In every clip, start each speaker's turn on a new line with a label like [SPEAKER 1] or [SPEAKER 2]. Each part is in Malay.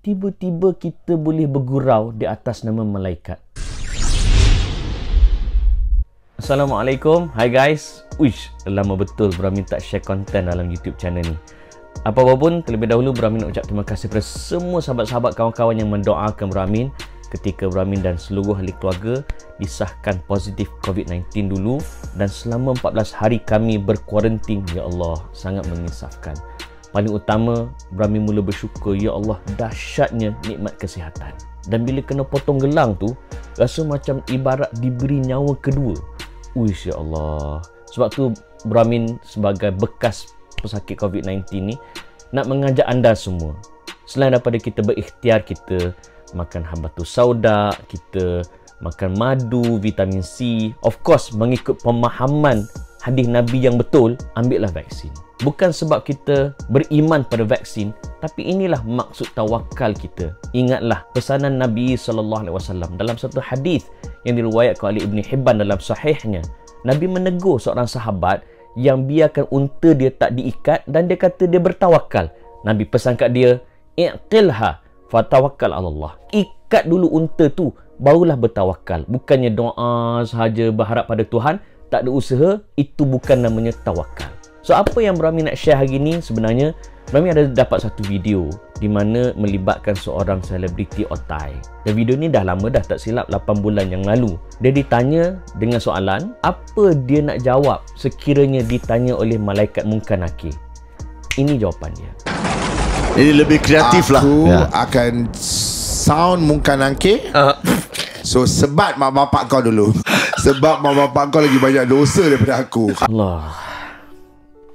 [SPEAKER 1] tiba-tiba kita boleh bergurau di atas nama malaikat. Assalamualaikum. Hai guys. Uish, lama betul Brahmin tak share konten dalam YouTube channel ni. Apa-apa pun, terlebih dahulu Brahmin nak ucap terima kasih kepada semua sahabat-sahabat, kawan-kawan yang mendoakan Brahmin ketika Brahmin dan seluruh ahli keluarga disahkan positif COVID-19 dulu, dan selama 14 hari kami berkuarantin. Ya Allah, sangat mengisafkan. Paling utama, Brahmin mula bersyukur, ya Allah, dahsyatnya nikmat kesihatan. Dan bila kena potong gelang tu, rasa macam ibarat diberi nyawa kedua. Uish, ya Allah. Sebab tu Brahmin sebagai bekas pesakit COVID-19 ni nak mengajak anda semua, selain daripada kita berikhtiar, kita makan habatus sauda, kita makan madu, vitamin C, of course mengikut pemahaman hadis Nabi yang betul, ambillah vaksin. Bukan sebab kita beriman pada vaksin, tapi inilah maksud tawakal kita. Ingatlah pesanan Nabi SAW dalam satu hadis yang diriwayatkan oleh Ibn Hibban dalam sahihnya. Nabi menegur seorang sahabat yang biarkan unta dia tak diikat dan dia kata dia bertawakal. Nabi pesan kat dia, "Iqilha fatawakkal 'ala Allah." Ikat dulu unta tu, barulah bertawakal. Bukannya doa sahaja berharap pada Tuhan, tak ada usaha, itu bukan namanya tawakal. So, apa yang Brahmin nak share hari ni, sebenarnya Brahmin ada dapat satu video di mana melibatkan seorang selebriti otai. Dan video ni dah lama dah, tak silap 8 bulan yang lalu. Dia ditanya dengan soalan, apa dia nak jawab sekiranya ditanya oleh malaikat Munkar Nakir. Ini jawapan dia.
[SPEAKER 2] Ini lebih kreatif lah.
[SPEAKER 3] Aku akan sound Munkar Nakir. So, sebat mak bapak kau dulu. Sebab mak bapak kau lagi banyak dosa daripada aku.
[SPEAKER 1] Allah.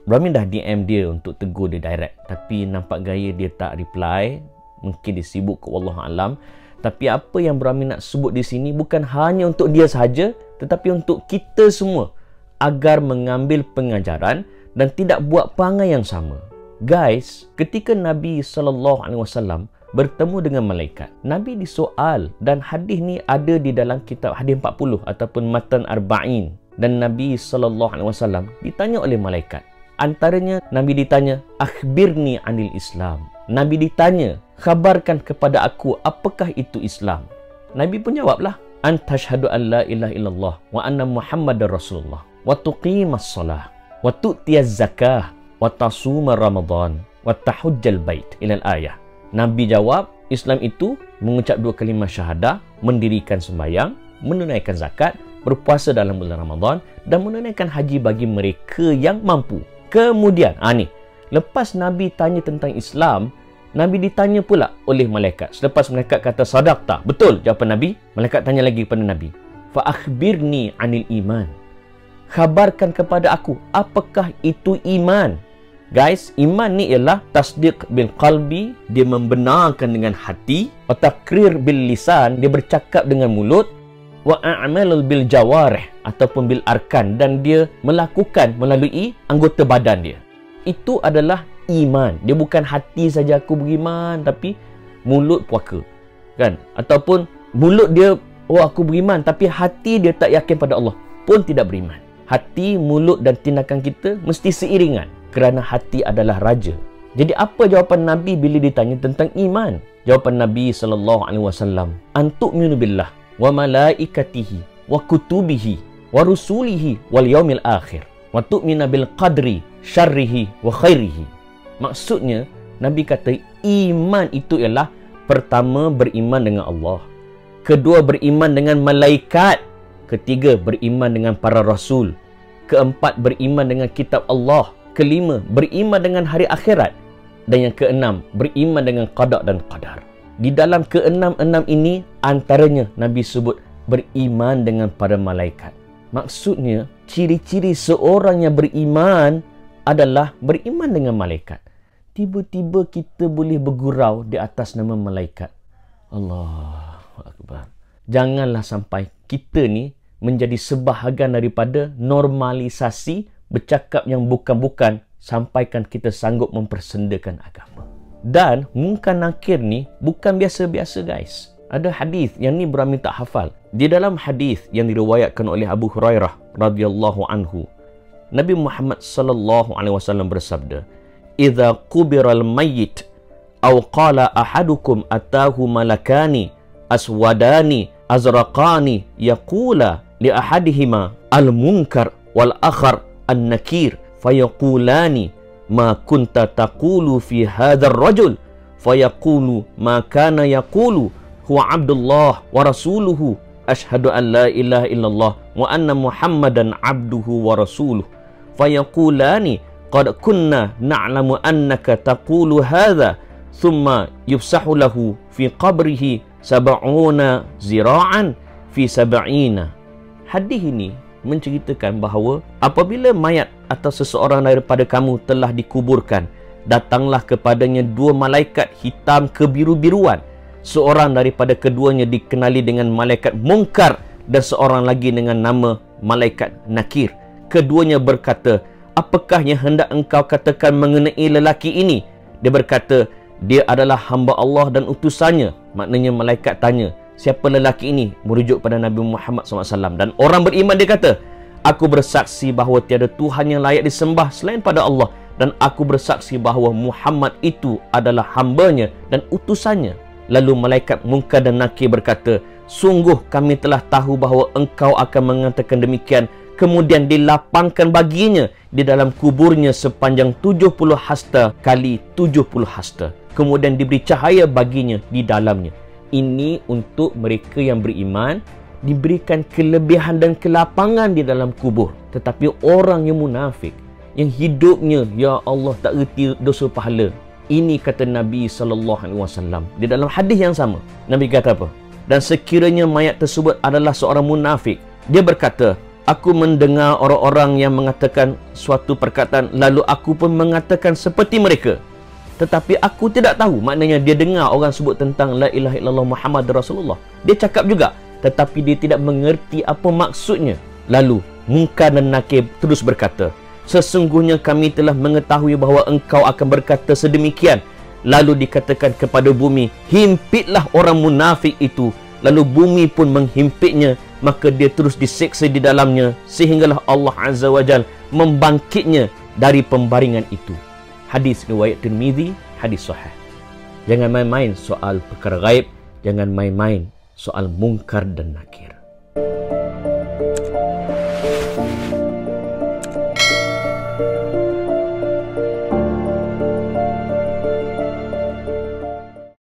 [SPEAKER 1] Brahmin dah DM dia untuk tegur dia direct, tapi nampak gaya dia tak reply. Mungkin dia sibuk ke, wallahualam. Tapi apa yang Brahmin nak sebut di sini bukan hanya untuk dia sahaja, tetapi untuk kita semua, agar mengambil pengajaran dan tidak buat perangai yang sama. Guys, ketika Nabi SAW bertemu dengan malaikat, Nabi disoal, dan hadis ni ada di dalam kitab hadis 40 ataupun Matan Arba'in. Dan Nabi SAW ditanya oleh malaikat. Antaranya Nabi ditanya, akhbirni anil Islam. Nabi ditanya, khabarkan kepada aku apakah itu Islam. Nabi pun jawablah, antashhadu an la ilaha illallah wa anna Muhammadar Rasulullah wa tuqimas salah wa tu'tiyaz zakah wa tasuma Ramadan wa tahujjal bait ilal ayah. Nabi jawab, Islam itu mengucap 2 kalimah syahadah, mendirikan sembahyang, menunaikan zakat, berpuasa dalam bulan Ramadan, dan menunaikan haji bagi mereka yang mampu. Kemudian, lepas Nabi tanya tentang Islam, Nabi ditanya pula oleh malaikat. Selepas malaikat kata sadaqta, betul jawapan Nabi, malaikat tanya lagi kepada Nabi, fa akhbirni anil iman. Khabarkan kepada aku apakah itu iman. Guys, iman ni ialah tasdiq bil qalbi, dia membenarkan dengan hati, wa taqrir bil lisan, dia bercakap dengan mulut, wa a'malul bil jawarih ataupun bil arkan, dan dia melakukan melalui anggota badan dia. Itu adalah iman. Dia bukan hati saja aku beriman tapi mulut puaka, kan? Ataupun mulut dia, oh aku beriman, tapi hati dia tak yakin pada Allah, pun tidak beriman. Hati, mulut dan tindakan kita mesti seiringan, kerana hati adalah raja. Jadi apa jawapan Nabi bila ditanya tentang iman? Jawapan Nabi SAW, antu'minu billah wa malaikatihi wa kutubihi wa rusulihi wal yaumil akhir wa tu'mina bil qadri syarrihi wa khairihi. Maksudnya, Nabi kata iman itu ialah pertama beriman dengan Allah, kedua beriman dengan malaikat, ketiga beriman dengan para rasul, keempat beriman dengan kitab Allah, kelima beriman dengan hari akhirat, dan yang keenam beriman dengan qada dan qadar. Di dalam keenam-enam ini, antaranya Nabi sebut beriman dengan para malaikat. Maksudnya, ciri-ciri seorang yang beriman adalah beriman dengan malaikat. Tiba-tiba kita boleh bergurau di atas nama malaikat. Allahu Akbar. Janganlah sampai kita ni menjadi sebahagian daripada normalisasi bercakap yang bukan-bukan, sampaikan kita sanggup mempersendakan agama. Dan Munkar Nakir ni bukan biasa-biasa, guys. Ada hadis yang ni Brahmin tak hafal. Di dalam hadis yang diriwayatkan oleh Abu Hurairah radhiyallahu anhu, Nabi Muhammad sallallahu alaihi wasallam bersabda, "Idza qubiral mayyit aw qala ahadukum atahu malakani aswadani azraqani yaqula li ahadihima al-munkar wal akhar an-nakir fayaqulani ma kunta taqulu fi hadzal rajul fayaqulu ma kana yaqulu huwa abdullah wa rasuluhu ashhadu an la ilaha illallah wa anna muhammadan abduhu wa rasuluhu fayaqulani qad kunna na'lamu annaka taqulu hadha thumma yufsahu lahu fi qabrihi sab'una zira'an fi sab'ina. Hadis ini menceritakan bahawa apabila mayat atau seseorang daripada kamu telah dikuburkan, datanglah kepadanya dua malaikat hitam kebiru-biruan. Seorang daripada keduanya dikenali dengan malaikat Munkar dan seorang lagi dengan nama malaikat Nakir. Keduanya berkata, apakah yang hendak engkau katakan mengenai lelaki ini? Dia berkata, dia adalah hamba Allah dan utusannya. Maknanya malaikat tanya, siapa lelaki ini? Merujuk pada Nabi Muhammad SAW. Dan orang beriman dia kata, aku bersaksi bahawa tiada Tuhan yang layak disembah selain pada Allah. Dan aku bersaksi bahawa Muhammad itu adalah hambanya dan utusannya. Lalu malaikat Munkar dan Nakir berkata, sungguh kami telah tahu bahawa engkau akan mengatakan demikian. Kemudian dilapangkan baginya di dalam kuburnya sepanjang 70 hasta kali 70 hasta. Kemudian diberi cahaya baginya di dalamnya. Ini untuk mereka yang beriman, diberikan kelebihan dan kelapangan di dalam kubur. Tetapi orang yang munafik, yang hidupnya, ya Allah, tak reti dosa pahala. Ini kata Nabi SAW di dalam hadis yang sama. Nabi kata apa? Dan sekiranya mayat tersebut adalah seorang munafik, dia berkata, aku mendengar orang-orang yang mengatakan suatu perkataan, lalu aku pun mengatakan seperti mereka. Tetapi aku tidak tahu. Maknanya dia dengar orang sebut tentang la ilaha illallah Muhammad Rasulullah. Dia cakap juga, tetapi dia tidak mengerti apa maksudnya. Lalu Munkar dan Nakir terus berkata, sesungguhnya kami telah mengetahui bahawa engkau akan berkata sedemikian. Lalu dikatakan kepada bumi, himpitlah orang munafik itu. Lalu bumi pun menghimpitnya, maka dia terus diseksa di dalamnya, sehinggalah Allah Azza wa Jal membangkitnya dari pembaringan itu. Hadis riwayat Tirmizi, hadis sahih. Jangan main-main soal perkara gaib, jangan main-main soal Munkar dan Nakir.